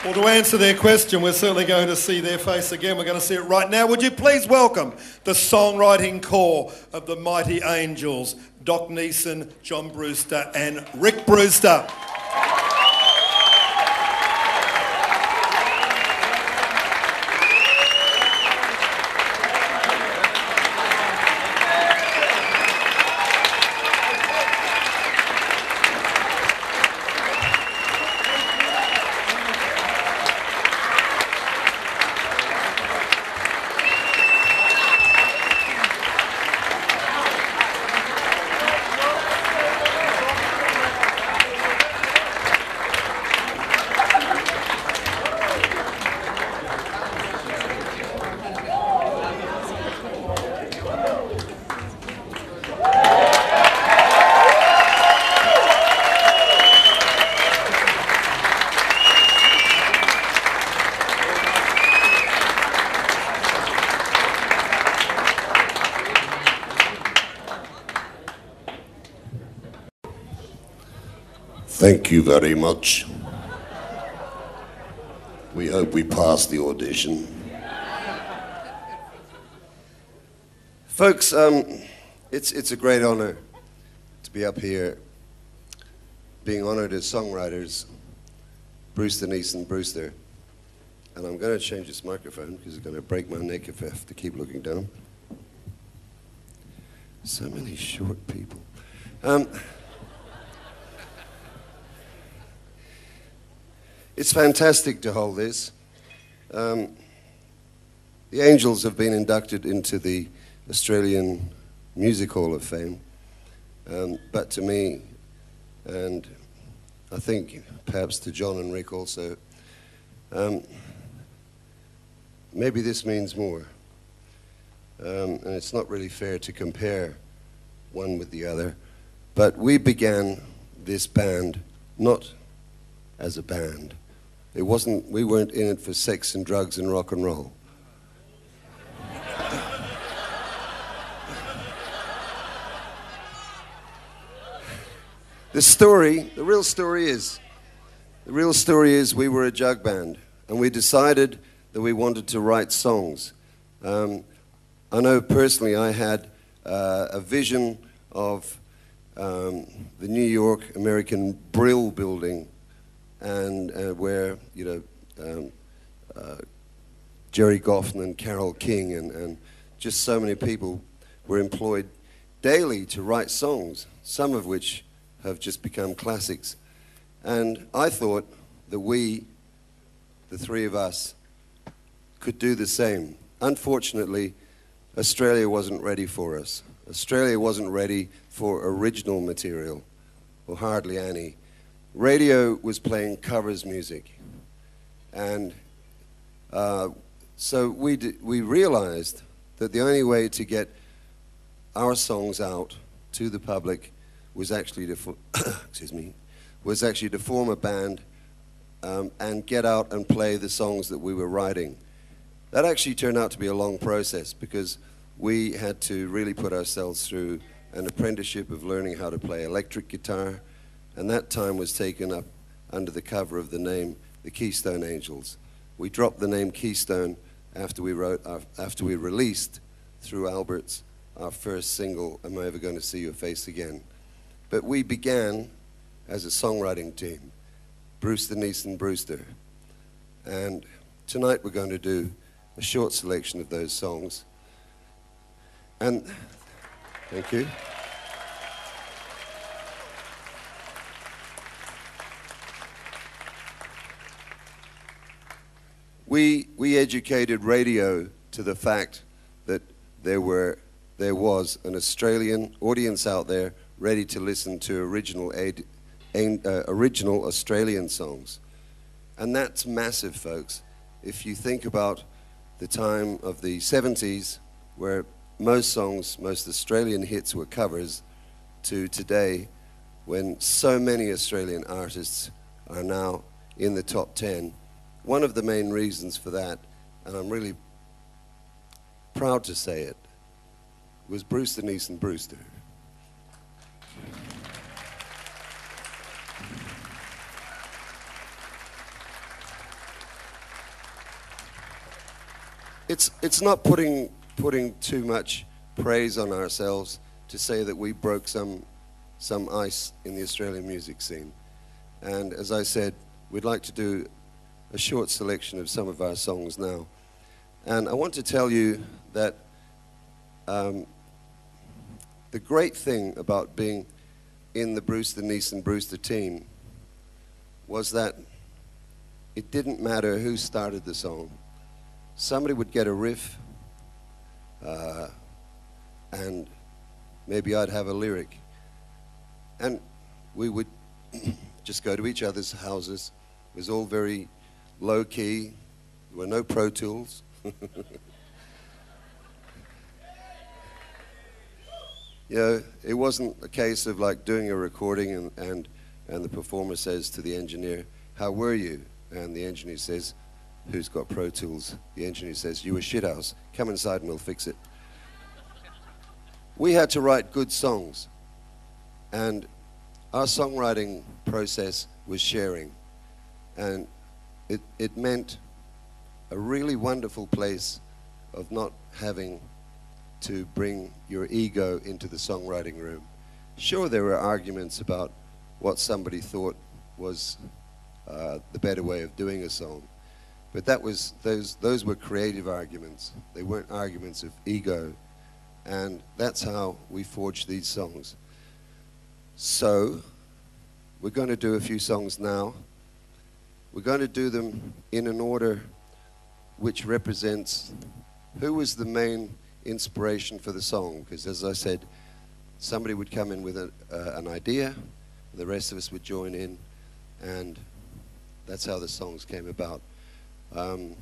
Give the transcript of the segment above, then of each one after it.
Well, to answer their question, we're certainly going to see their face again. We're going to see it right now. Would you please welcome the songwriting core of the Mighty Angels, Doc Neeson, John Brewster and Rick Brewster. Thank you very much. We hope we pass the audition. Folks, it's a great honor to be up here, being honored as songwriters, Brewster, Neeson, Brewster. And I'm going to change this microphone because it's going to break my neck if I have to keep looking down. So many short people. It's fantastic to hold this. The Angels have been inducted into the Australian Music Hall of Fame. But to me, and I think perhaps to John and Rick also, maybe this means more. And it's not really fair to compare one with the other. But we began this band not as a band. We weren't in it for sex and drugs and rock and roll. The real story is we were a jug band, and we decided that we wanted to write songs. I know personally I had a vision of the New York American Brill building, and where, you know, Jerry Goffin and Carole King and just so many people were employed daily to write songs, some of which have just become classics. And I thought that we, the three of us, could do the same. Unfortunately, Australia wasn't ready for us. Australia wasn't ready for original material, or hardly any. Radio was playing covers music, and so we realized that the only way to get our songs out to the public was actually to form a band and get out and play the songs that we were writing. That actually turned out to be a long process because we had to really put ourselves through an apprenticeship of learning how to play electric guitar. And that time was taken up under the cover of the name the Keystone Angels. We dropped the name Keystone after we released through Albert's our first single, Am I Ever Going to See Your Face Again? But we began as a songwriting team, Brewster, Neeson, Brewster. And tonight we're going to do a short selection of those songs. And thank you. We educated radio to the fact that there was an Australian audience out there ready to listen to original Australian songs. And that's massive, folks. If you think about the time of the 70s, where most Australian hits were covers, to today, when so many Australian artists are now in the top 10, one of the main reasons for that, and I'm really proud to say it, was Brewster, Neeson, Brewster. it's not putting too much praise on ourselves to say that we broke some ice in the Australian music scene. And as I said, we'd like to do a short selection of some of our songs now. And I want to tell you that the great thing about being in the Brewster Neeson Brewster team was that it didn't matter who started the song. Somebody would get a riff, and maybe I'd have a lyric. And we would just go to each other's houses. It was all very low key. There were no Pro Tools. You know, it wasn't a case of like doing a recording and the performer says to the engineer, "How were you?" And the engineer says, "Who's got Pro Tools?" The engineer says, "You a shithouse. Come inside and we'll fix it." We had to write good songs, and our songwriting process was sharing, and it meant a really wonderful place of not having to bring your ego into the songwriting room. Sure, there were arguments about what somebody thought was the better way of doing a song, but those were creative arguments. They weren't arguments of ego, and that's how we forged these songs. So we're going to do a few songs now. We're going to do them in an order which represents who was the main inspiration for the song, because as I said, somebody would come in with an idea, the rest of us would join in, and that's how the songs came about. I'm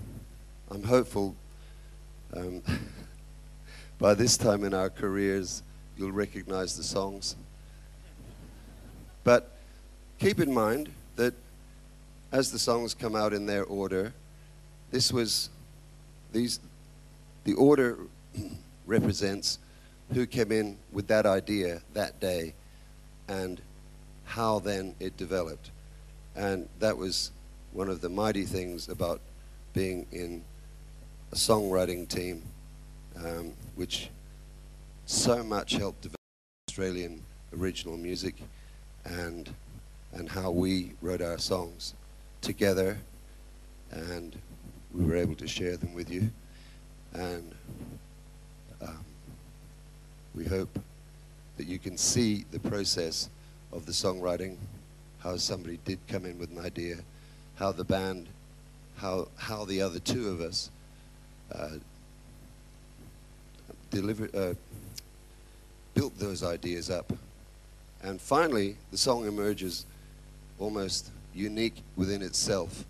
hopeful by this time in our careers you'll recognize the songs, but keep in mind that as the songs come out in their order, the order represents who came in with that idea that day and how then it developed. And that was one of the mighty things about being in a songwriting team, which so much helped develop Australian original music and how we wrote our songs together, and we were able to share them with you. And we hope that you can see the process of the songwriting, how somebody did come in with an idea, how the band, how the other two of us built those ideas up. And finally, the song emerges almost unique within itself,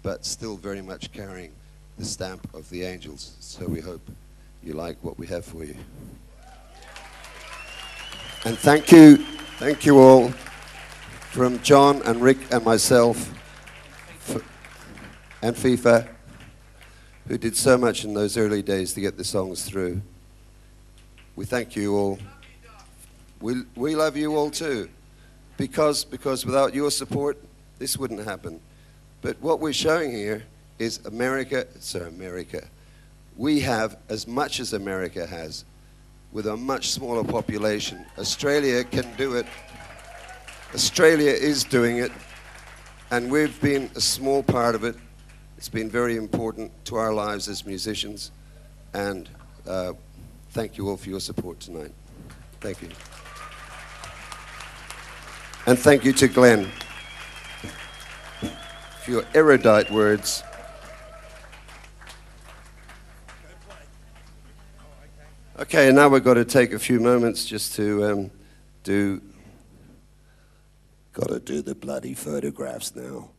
but still very much carrying the stamp of the Angels. So we hope you like what we have for you. And thank you all, from John and Rick and myself, and FIFA, who did so much in those early days to get the songs through. We thank you all. We love you all too, because without your support, this wouldn't happen. But what we're showing here is America. We have as much as America has, with a much smaller population. Australia can do it. Australia is doing it, and we've been a small part of it. It's been very important to our lives as musicians, and thank you all for your support tonight. Thank you. And thank you to Glenn for your erudite words. Okay, now we've got to take a few moments just to do the bloody photographs now.